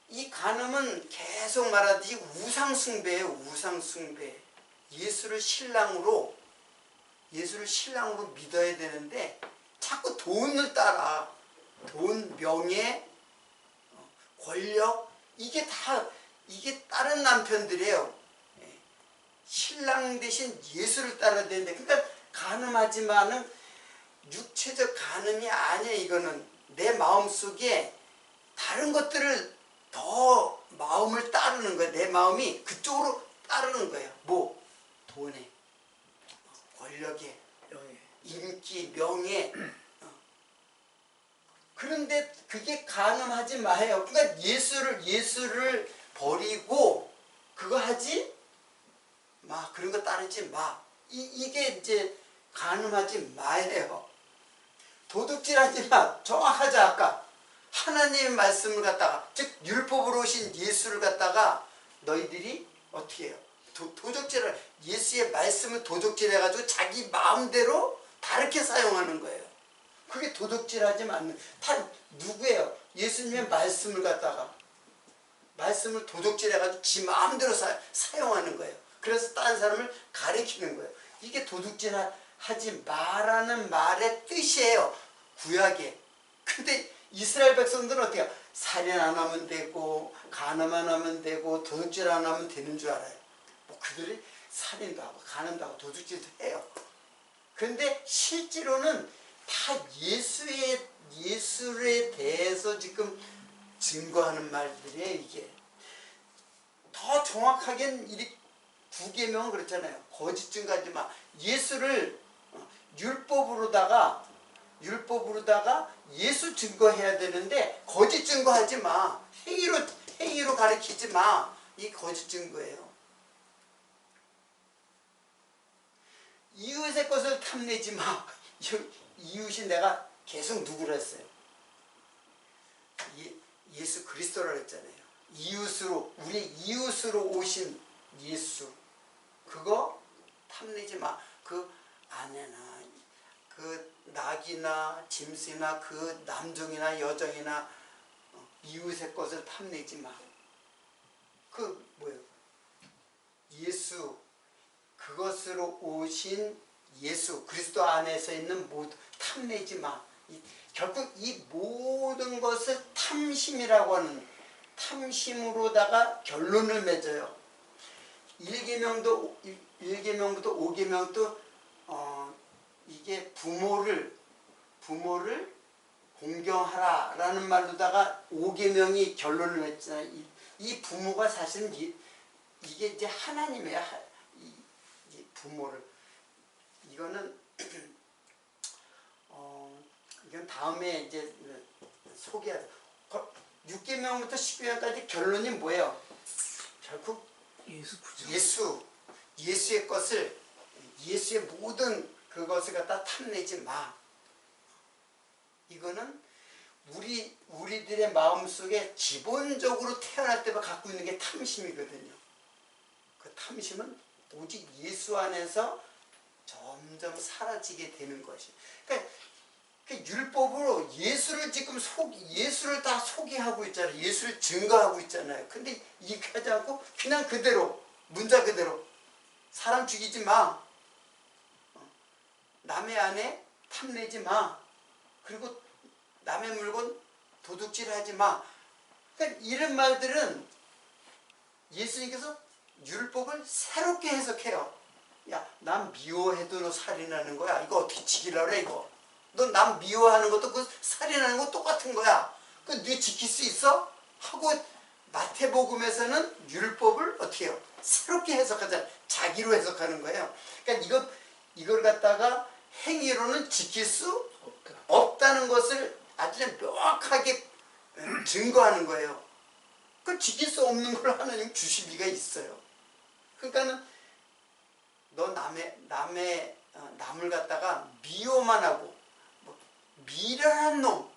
[SPEAKER 1] 이 간음은 계속 말하듯이 우상숭배예요. 우상숭배. 예수를 신랑으로 믿어야 되는데 자꾸 돈을 따라. 돈, 명예, 권력 이게 다른 남편들이에요. 신랑 대신 예수를 따라야 되는데, 그러니까 간음하지만은 육체적 간음이 아니야. 이거는 내 마음속에 다른 것들을 더 마음을 따르는 거야. 내 마음이 그쪽으로 따르는 거야. 뭐? 돈에, 권력에, 인기, 명예. 그런데 그게 간음하지 마요. 그러니까 예수를 버리고 그거 하지 마. 그런 거 따르지 마. 이게 이제 간음하지 마예요. 도둑질하지 마. 정확하지. 아까 하나님의 말씀을 갖다가, 즉 율법으로 오신 예수를 갖다가 너희들이 어떻게 해요? 도적질을, 예수의 말씀을 도적질해가지고 자기 마음대로 다르게 사용하는 거예요. 그게 도둑질하지 않는, 다 누구예요? 예수님의 말씀을 갖다가, 말씀을 도둑질해가지고 지 마음대로 사용하는 거예요. 그래서 다른 사람을 가리키는 거예요. 이게 도둑질하지 마라는 말의 뜻이에요. 구약에. 근데 이스라엘 백성들은 어떻게 해요? 살인 안 하면 되고 간음 안 하면 되고 도둑질 안 하면 되는 줄 알아요. 뭐 그들이 살인도 하고 간음도 하고 도둑질도 해요. 그런데 실제로는 다 예수에 대해서 지금 증거하는 말들이에요. 이게 더 정확하게는 이 구계명은 그렇잖아요. 거짓 증거하지 마. 예수를 율법으로다가 예수 증거해야 되는데 거짓 증거하지 마. 행위로 가리키지 마. 이 거짓 증거예요. 이웃의 것을 탐내지 마. 이웃이 내가 계속 누구라 했어요? 예수 그리스도라고 했잖아요. 우리 이웃으로 오신 예수. 그거 탐내지 마. 그 아내나 그 낙이나 짐승이나 그 남종이나 여종이나 이웃의 것을 탐내지 마. 그 뭐예요? 예수, 그것으로 오신 예수 그리스도 안에서 있는 모두 탐내지 마. 결국 이 모든 것을 다 탐심이라고 하는 탐심으로다가 결론을 맺어요. 1계명도 1계명부터 5계명도 이게 부모를 공경하라라는 말로다가 5계명이 결론을 맺잖아요. 이 부모가 사실은 이게 이제 하나님이야. 이 부모를 이거는 이건 다음에 이제 소개하자. 6계명부터 10계명까지 결론이 뭐예요? 결국 예수의 것을 예수의 모든 그것을 갖다 탐내지 마. 이거는 우리들의 마음속에 기본적으로 태어날 때부터 갖고 있는 게 탐심이거든요. 그 탐심은 오직 예수 안에서 점점 사라지게 되는 것이. 그러니까 그 율법으로 예수를 지금 예수를 다 소개하고 있잖아요. 예수를 증거하고 있잖아요. 근데 이렇게 하지 않고 그냥 그대로 문자 그대로 사람 죽이지 마. 남의 아내 탐내지 마. 그리고 남의 물건 도둑질하지 마. 그러니까 이런 말들은 예수님께서 율법을 새롭게 해석해요. 야, 남 미워해도 너 살인하는 거야. 이거 어떻게 지키려고 그래 이거. 너 남 미워하는 것도 그 살인하는 거 똑같은 거야. 그 네 지킬 수 있어? 하고 마태복음에서는 율법을 어떻게 해요? 새롭게 해석하잖아요. 자기로 해석하는 거예요. 그러니까 이걸 갖다가 행위로는 지킬 수 없다는 것을 아주 명확하게 증거하는 거예요. 그 지킬 수 없는 걸 하나님 주실 리가 있어요. 그러니까는 너 남을 갖다가 미워만 하고 미련한 놈,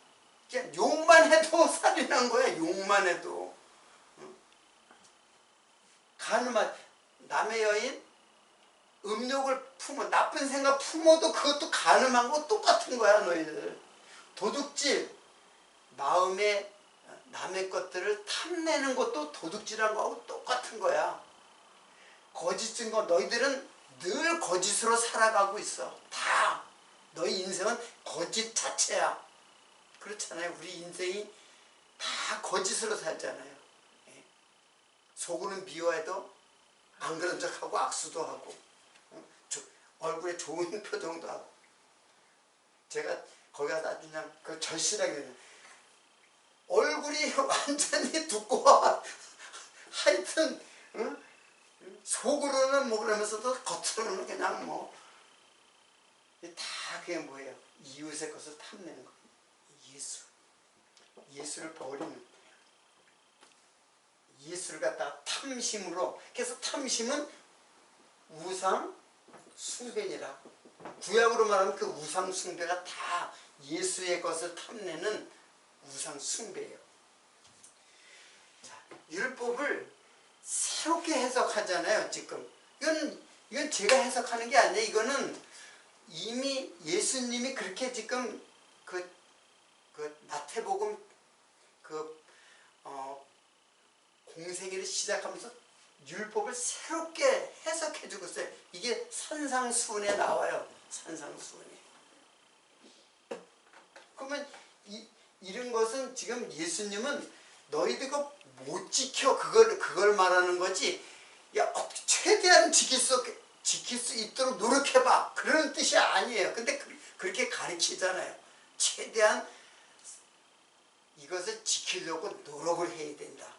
[SPEAKER 1] 그냥 욕만 해도 살인한 거야. 욕만 해도. 가늠한 남의 여인 음욕을 품어 나쁜 생각 품어도 그것도 가늠한 거 똑같은 거야. 너희들 도둑질 마음에 남의 것들을 탐내는 것도 도둑질한 거하고 똑같은 거야. 거짓 증거 너희들은 늘 거짓으로 살아가고 있어. 다 너희 인생은 거짓 자체야. 그렇잖아요. 우리 인생이 다 거짓으로 살잖아요. 속으로는 미워해도 안 그런 척하고 악수도 하고 얼굴에 좋은 표정도 하고. 제가 거기 가서 아주 그냥 그 절실하게 얼굴이 완전히 두꺼워. 하여튼 속으로는 뭐 그러면서도 겉으로는 그냥 뭐 다 그게 뭐예요? 이웃의 것을 탐내는 거예요. 예수를 버리는 거예요. 예수를 갖다가 탐심으로. 그래서 탐심은 우상 숭배니라. 구약으로 말하면 그 우상 숭배가 다 예수의 것을 탐내는 우상 숭배예요. 자, 율법을 새롭게 해석하잖아요. 지금 이건 제가 해석하는 게 아니에요. 이거는 이미 예수님이 그렇게 지금 그 마태복음 공생애를 시작하면서 율법을 새롭게 해석해 주고 있어요. 이게 산상수훈에 나와요. 산상수훈에. 그러면 이런 것은 지금 예수님은 너희들가 못 지켜 그걸 말하는 거지. 야, 최대한 지킬 수 있도록 노력해봐. 그런 뜻이 아니에요. 근데 그렇게 가르치잖아요. 최대한 이것을 지키려고 노력을 해야 된다.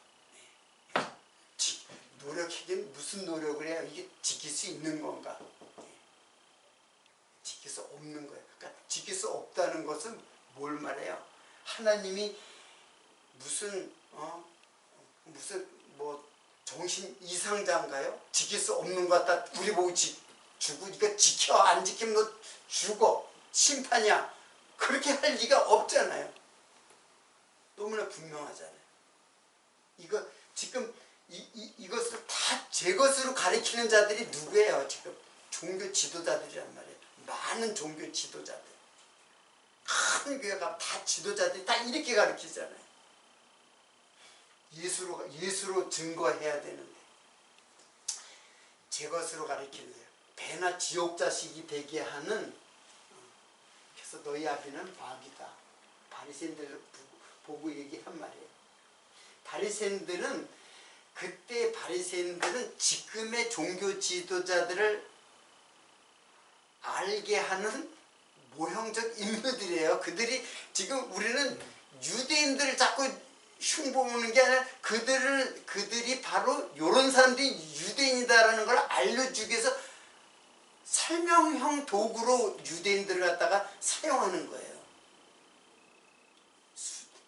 [SPEAKER 1] 노력하긴 무슨 노력을 해야 이게 지킬 수 있는 건가? 지킬 수 없는 거예요. 그러니까 지킬 수 없다는 것은 뭘 말해요? 하나님이 무슨 뭐 정신 이상자인가요? 지킬 수 없는 것 같다. 우리 보고 주고 이거 지켜 안 지키면 너 죽어 심판이야. 그렇게 할 리가 없잖아요. 너무나 분명하잖아요. 이거 지금 이것을 다 제 것으로 가리키는 자들이 누구예요? 지금 종교 지도자들이란 말이에요. 많은 종교 지도자들. 큰 교회가 다 지도자들이 다 이렇게 가르치잖아요. 예수로 증거해야 되는데 제 것으로 가르치는 거예요. 배나 지옥 자식이 되게 하는. 그래서 너희 아비는 마귀다. 바리새인들 보고 얘기한 말이에요. 바리새인들은 그때 바리새인들은 지금의 종교 지도자들을 알게 하는 모형적 인물들이에요. 그들이 지금 우리는 유대인들을 자꾸 흉보는 게 아니라 그들이 바로 이런 사람들이 유대인이다라는 걸 알려주기 위해서 설명형 도구로 유대인들을 갖다가 사용하는 거예요.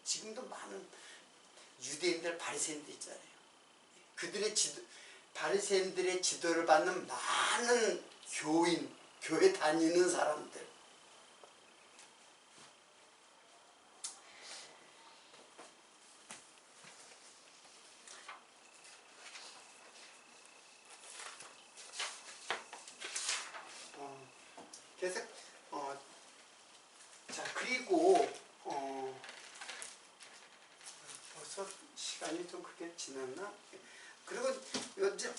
[SPEAKER 1] 지금도 많은 유대인들 바리새인들 있잖아요. 그들의 바리새인들의 지도를 받는 많은 교회 다니는 사람들. 그래서 자, 그리고 벌써 시간이 좀 그렇게 지났나? 그리고 이제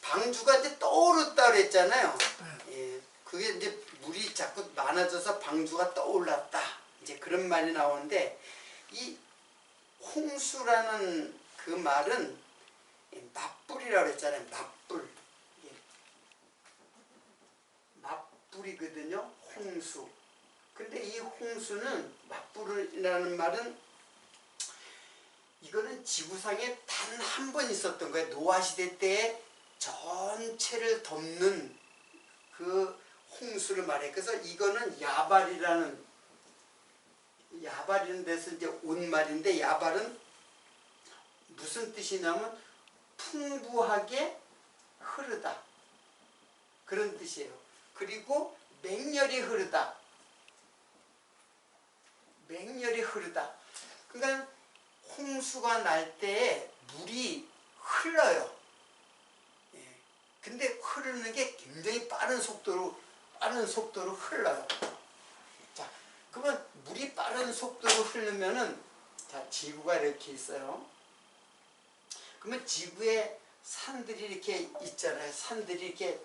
[SPEAKER 1] 방주가 이제 떠오르다 그랬잖아요. 예, 그게 이제 물이 자꾸 많아져서 방주가 떠올랐다. 이제 그런 말이 나오는데, 이 홍수라는 그 말은 맞불이라고 그랬잖아요. 맞불. 맞불이거든요. 홍수. 근데 이 홍수는, 맞불이라는 말은 이거는 지구상에 단 한 번 있었던 거예요. 노아 시대 때에 전체를 덮는 그 홍수를 말해요. 그래서 이거는 야발이라는 데서 이제 온 말인데, 야발은 무슨 뜻이냐면 풍부하게 흐르다, 그런 뜻이에요. 그리고 맹렬히 흐르다. 그러니까 홍수가 날 때 물이 흘러요. 예. 근데 흐르는 게 굉장히 빠른 속도로 흘러요. 자, 그러면 물이 빠른 속도로 흐르면은, 자, 지구가 이렇게 있어요. 그러면 지구에 산들이 이렇게 있잖아요. 산들이 이렇게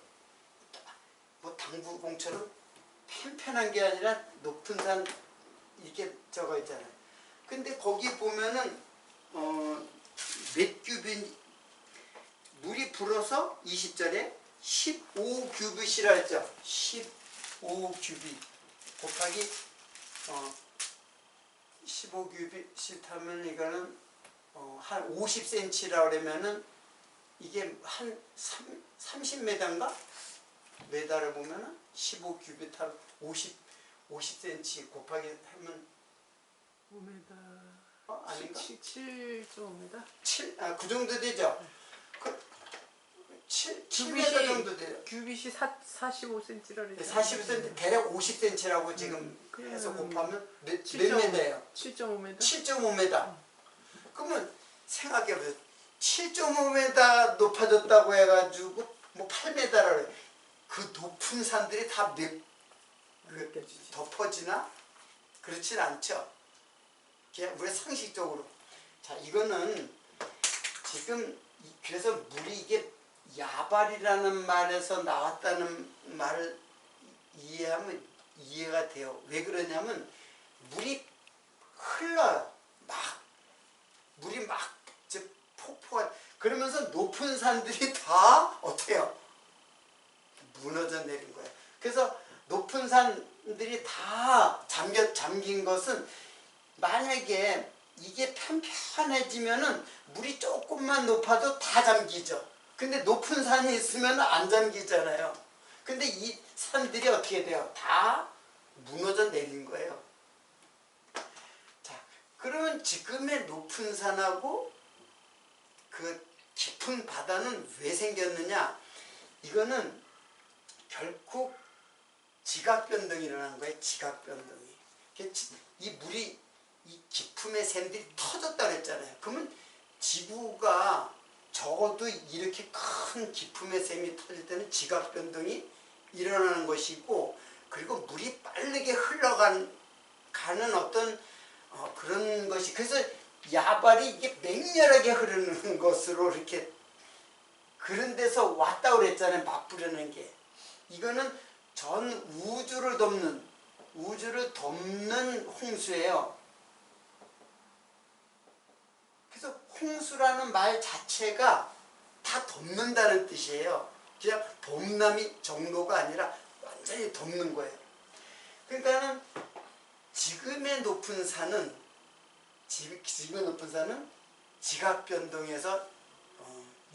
[SPEAKER 1] 뭐 당구공처럼 편편한 게 아니라 높은 산 이렇게 저거 있잖아요. 근데 거기 보면은 몇 큐빅 물이 불어서 20절에 15큐빅이라 했죠. 15큐빅 곱하기 15큐빅 하면 이거는 한 50cm라 그러면은 이게 한 30m인가? 메다를 보면은 15큐빅 하면 50cm 곱하기 하면
[SPEAKER 2] 5m.
[SPEAKER 1] 아닌가?
[SPEAKER 2] 7.5m?
[SPEAKER 1] 7, 그 정도 되죠? 7m 정도 돼요.
[SPEAKER 2] 규빗이 45cm라 그랬죠.
[SPEAKER 1] 40cm, 대략 50cm라고 지금 해서 곱하면 몇 m예요?
[SPEAKER 2] 7.5m?
[SPEAKER 1] 7.5m. 그러면 생각해보세요. 7.5m 높아졌다고 해가지고 뭐 8m라 그래. 그 높은 산들이 다 덮어지나? 그렇진 않죠. 그냥 우리가 상식적으로. 자, 이거는 지금 그래서 물이 이게 야발이라는 말에서 나왔다는 말을 이해하면 이해가 돼요. 왜 그러냐면 물이 흘러요. 물이 폭포가, 그러면서 높은 산들이 다 어때요? 무너져 내린 거예요. 그래서 높은 산들이 다 잠긴 것은, 만약에 이게 편편해지면은 물이 조금만 높아도 다 잠기죠. 근데 높은 산이 있으면 안 잠기잖아요. 근데 이 산들이 어떻게 돼요? 다 무너져 내린 거예요. 자, 그러면 지금의 높은 산하고 그 깊은 바다는 왜 생겼느냐? 이거는 결국 지각변동이 일어나는 거예요. 지각변동이. 이 물이, 이 깊음의 샘들이 터졌다 그랬잖아요. 그러면 지구가 적어도 이렇게 큰 깊음의 샘이 터질 때는 지각변동이 일어나는 것이고, 그리고 물이 빠르게 흘러가는 어떤 그런 것이, 그래서 야발이 이게 맹렬하게 흐르는 것으로 이렇게 그런 데서 왔다고 그랬잖아요. 맞부르는 게. 이거는 전 우주를 덮는 홍수예요. 홍수라는 말 자체가 다 덮는다는 뜻이에요. 그냥 봄남이 정도가 아니라 완전히 덮는 거예요. 그러니까는 지금의 높은 산은 지각 변동에서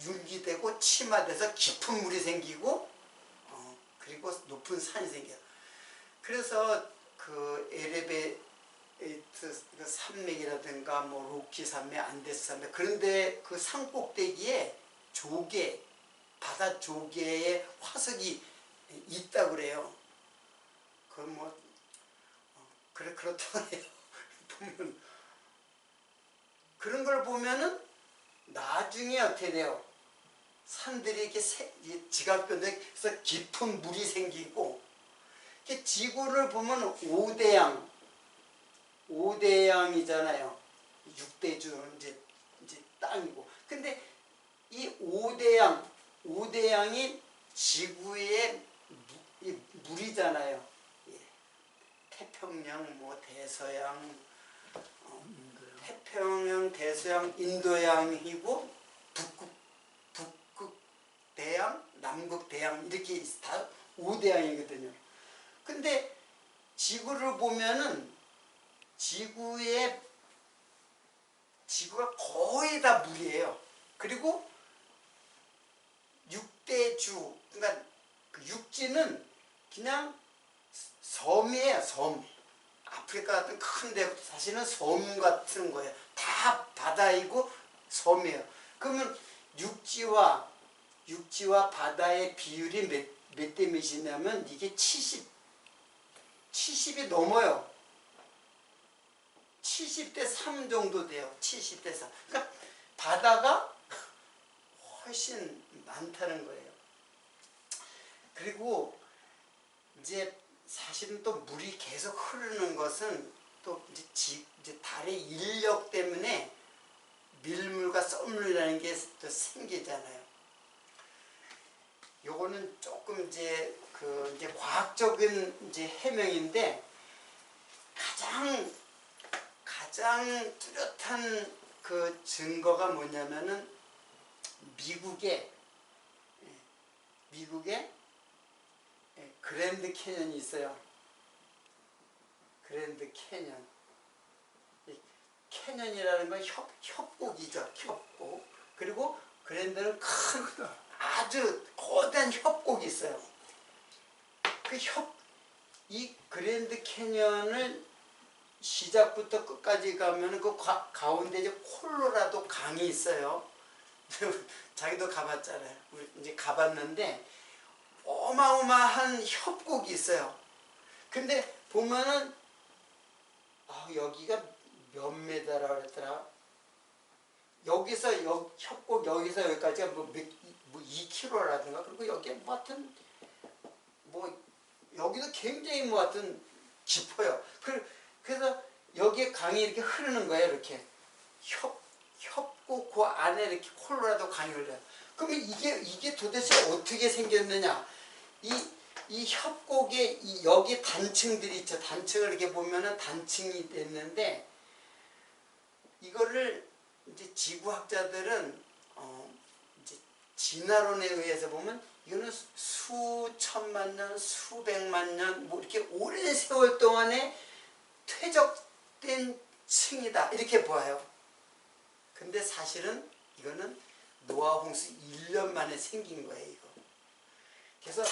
[SPEAKER 1] 융기되고 침하돼서 깊은 물이 생기고 그리고 높은 산이 생겨요. 그래서 그 에레베이트 산맥이라든가 뭐 로키 산맥, 안데스 산맥 그런데 그 산 꼭대기에 조개, 바다 조개의 화석이 있다 그래요. 그건 뭐 그렇다고 해요. 보면 그런 걸 보면은 나중에 어떻게 돼요? 산들이 이렇게 지각변동에서 깊은 물이 생기고 이렇게 지구를 보면 오대양이잖아요. 6대주는 이제 땅이고. 근데 이 오대양이 지구의 물이잖아요. 예. 태평양, 뭐 대서양, 태평양, 대서양, 인도양이고 북극 대양, 남극 대양 이렇게 다 5대양이거든요. 근데 지구를 보면은 지구가 거의 다 물이에요. 그리고 6대주, 그러니까 그 육지는 그냥 섬이에요, 섬. 아프리카 같은 큰 데 사실은 섬 같은 거예요. 다 바다이고 섬이에요. 그러면 육지와 바다의 비율이 몇 대 몇이냐면 이게 70이 넘어요. 70대 3 정도 돼요. 70대 3. 그러니까 바다가 훨씬 많다는 거예요. 그리고 이제 사실은 또 물이 계속 흐르는 것은 또 이제 달의 인력 때문에 밀물과 썰물이라는 게 또 생기잖아요. 요거는 조금 이제 과학적인 해명인데 가장 뚜렷한 그 증거가 뭐냐면은 미국에 그랜드 캐년이 있어요. 그랜드 캐년. 캐년이라는 건 협곡이죠. 협곡. 그리고 그랜드는 큰 아주 거대한 협곡이 있어요. 이 그랜드 캐년을 시작부터 끝까지 가면 그 가운데 이제 콜로라도 강이 있어요. 자기도 가봤잖아요. 이제 가봤는데 어마어마한 협곡이 있어요. 근데 보면은 여기가 몇 메다라 그랬더라. 여기서 협곡 여기서 여기까지가 뭐 2km라든가 그리고 여기 뭐 하여튼 뭐 여기도 굉장히 뭐 하여튼 깊어요. 그래서 여기에 강이 이렇게 흐르는 거예요. 이렇게 협곡 그 안에 이렇게 콜로라도 강이 흘러요. 그러면 이게 도대체 어떻게 생겼느냐? 이 협곡에 여기 단층들이 있죠. 단층을 이렇게 보면은 단층이 됐는데 이거를 이제 지구학자들은 이제 진화론에 의해서 보면 이거는 수천만 년, 수백만 년 뭐 이렇게 오랜 세월 동안에 퇴적된 층이다 이렇게 보아요. 근데 사실은 이거는 노아 홍수 1년 만에 생긴 거예요. 이거. 그래서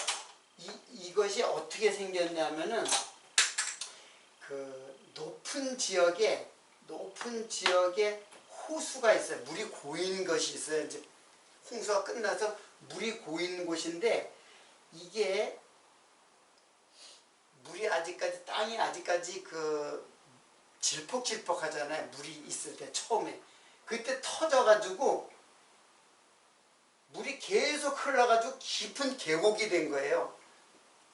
[SPEAKER 1] 이것이 어떻게 생겼냐면은 그 높은 지역에 호수가 있어요. 물이 고인 것이 있어요. 이제 홍수가 끝나서 물이 고인 곳인데 이게 물이 아직까지 땅이 아직까지 그 질퍽질퍽하잖아요. 물이 있을 때 처음에 그때 터져가지고 물이 계속 흘러가지고 깊은 계곡이 된 거예요.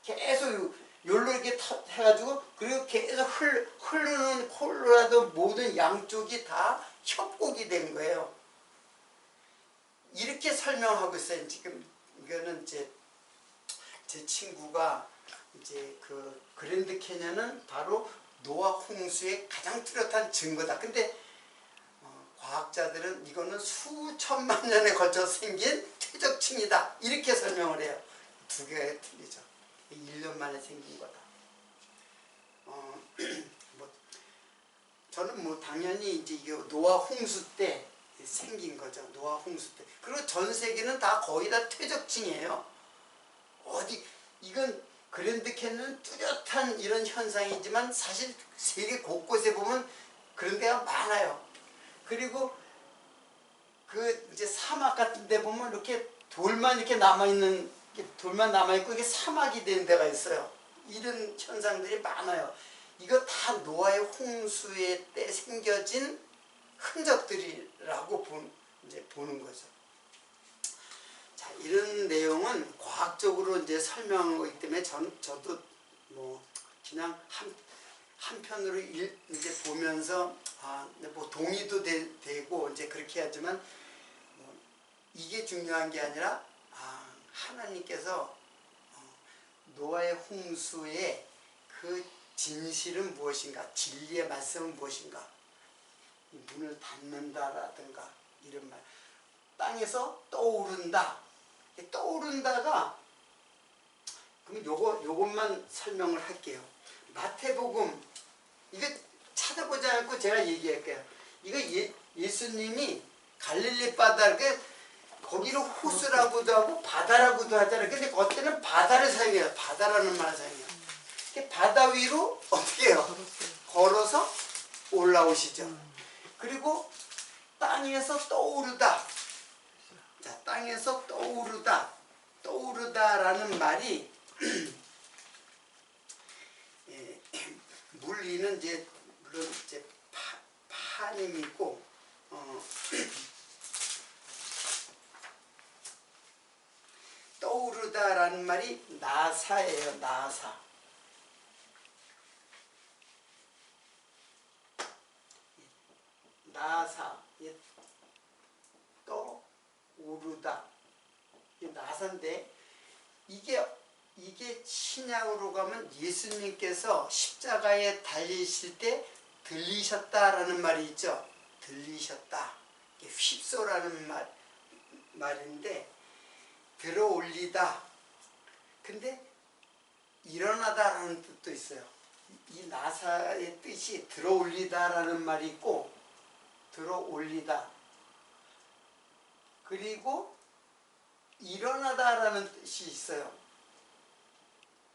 [SPEAKER 1] 계속 요로 이렇게 해가지고 그리고 계속 흐르는 콜로라도 모든 양쪽이 다 협곡이 된 거예요. 이렇게 설명하고 있어요. 지금 이거는 이제 제 친구가 이제 그 그랜드 캐년은 바로 노아 홍수의 가장 뚜렷한 증거다. 근데 과학자들은 이거는 수천만 년에 걸쳐 생긴 퇴적층이다 이렇게 설명을 해요. 두 개가 틀리죠. 1년 만에 생긴 거다. 뭐 저는 뭐 당연히 이제 이게 노아 홍수 때 생긴 거죠. 노아 홍수 때. 그리고 전 세계는 다 거의 다 퇴적층이에요. 어디 이건 그랜드 캐니언은 뚜렷한 이런 현상이지만 사실 세계 곳곳에 보면 그런 데가 많아요. 그리고 그 이제 사막 같은 데 보면 이렇게 돌만 이렇게 남아있는, 돌만 남아있고 이게 사막이 된 데가 있어요. 이런 현상들이 많아요. 이거 다 노아의 홍수의 때 생겨진 흔적들이라고 이제 보는 거죠. 자, 이런 내용은 과학적으로 이제 설명한 거기 때문에 저도 뭐 그냥 한편으로 이제 보면서 뭐 동의도 되고 이제 그렇게 하지만 뭐 이게 중요한 게 아니라 하나님께서 노아의 홍수의 그 진실은 무엇인가, 진리의 말씀은 무엇인가, 이 문을 닫는다라든가 이런 말, 땅에서 떠오른다. 떠오른다가 그럼 요것만 설명을 할게요. 마태복음 이거 찾아보지 않고 제가 얘기할게요. 이거 예수님이 갈릴리 바다, 거기를 호수라고도 하고 바다라고도 하잖아요. 근데 그때는 바다를 사용해요. 바다라는 말을 사용해요. 바다 위로 어떻게 해요? 걸어서 올라오시죠. 그리고 땅에서 떠오르다. 자, 땅에서 떠오르다라는 말이 물리는 이제 물론 이제 파님이고 떠오르다라는 말이 나사예요. 나사. 나사. 떠오르다. 나사인데 이게 신약으로 가면 예수님께서 십자가에 달리실 때 들리셨다라는 말이 있죠. 들리셨다. 이게 휩소라는 말인데 들어올리다. 근데 일어나다라는 뜻도 있어요. 이 나사의 뜻이 들어올리다라는 말이 있고 들어올리다. 그리고 일어나다라는 뜻이 있어요.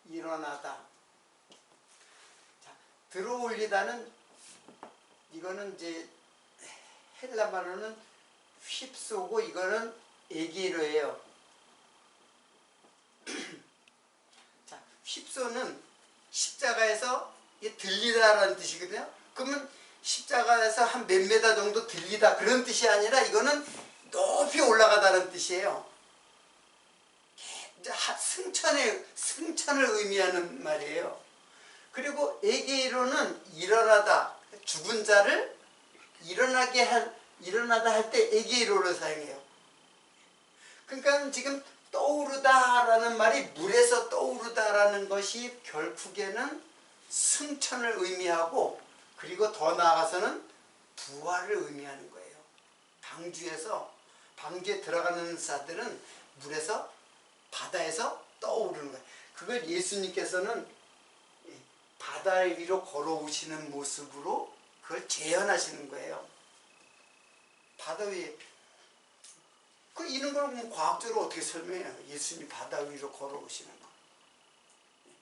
[SPEAKER 1] 일어나다. 자, 들어올리다는 이거는 이제 헬라 말로는 휩쏘고 이거는 에게로예요. 자, 휩쏘는 십자가에서 들리다라는 뜻이거든요. 그러면 십자가에서 한 몇 메다 정도 들리다 그런 뜻이 아니라 이거는 높이 올라가다는 뜻이에요. 승천을 의미하는 말이에요. 그리고 에게로는 일어나다, 죽은 자를 일어나다 할 때 에게로를 사용해요. 그러니까 지금 떠오르다라는 말이 물에서 떠오르다라는 것이 결국에는 승천을 의미하고 그리고 더 나아가서는 부활을 의미하는 거예요. 방주에 들어가는 자들은 물에서 바다에서 떠오르는 거예요. 그걸 예수님께서는 바다 위로 걸어오시는 모습으로 그걸 재현하시는 거예요. 바다 위에 이런 걸 과학적으로 어떻게 설명해요? 예수님이 바다 위로 걸어오시는 거.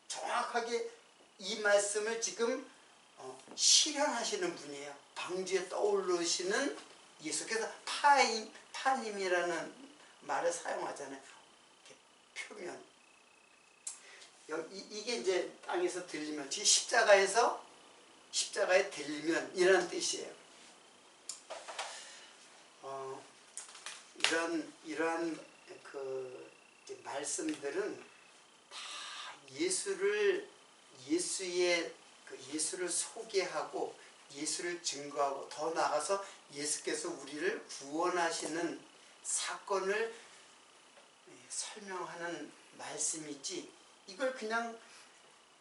[SPEAKER 1] 정확하게 이 말씀을 지금 실현하시는 분이에요. 방주에 떠오르시는 예수께서 파님이라는 말을 사용하잖아요. 표면. 이게 이제 땅에서 들리면, 십자가에 들리면 이라는 뜻이에요. 이러한 그 말씀들은 다 예수를 소개하고 예수를 증거하고 더 나아가서 예수께서 우리를 구원하시는 사건을 설명하는 말씀이지, 이걸 그냥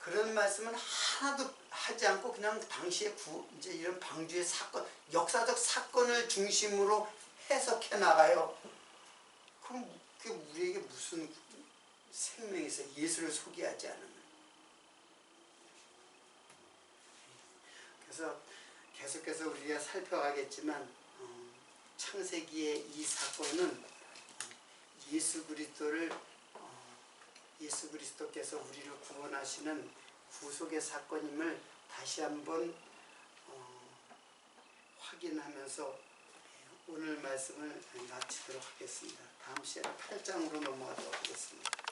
[SPEAKER 1] 그런 말씀은 하나도 하지 않고 그냥 당시에 이제 이런 방주의 사건, 역사적 사건을 중심으로 해석해 나가요. 그럼 그게 우리에게 무슨 생명이 있어요? 예수를 소개하지 않으면. 그래서 계속해서 우리가 살펴가겠지만 창세기의 이 사건은 예수 그리스도께서 우리를 구원하시는 구속의 사건임을 다시 한번 확인하면서 오늘 말씀을 마치도록 하겠습니다. 다음 시간에 8장으로 넘어가도록 하겠습니다.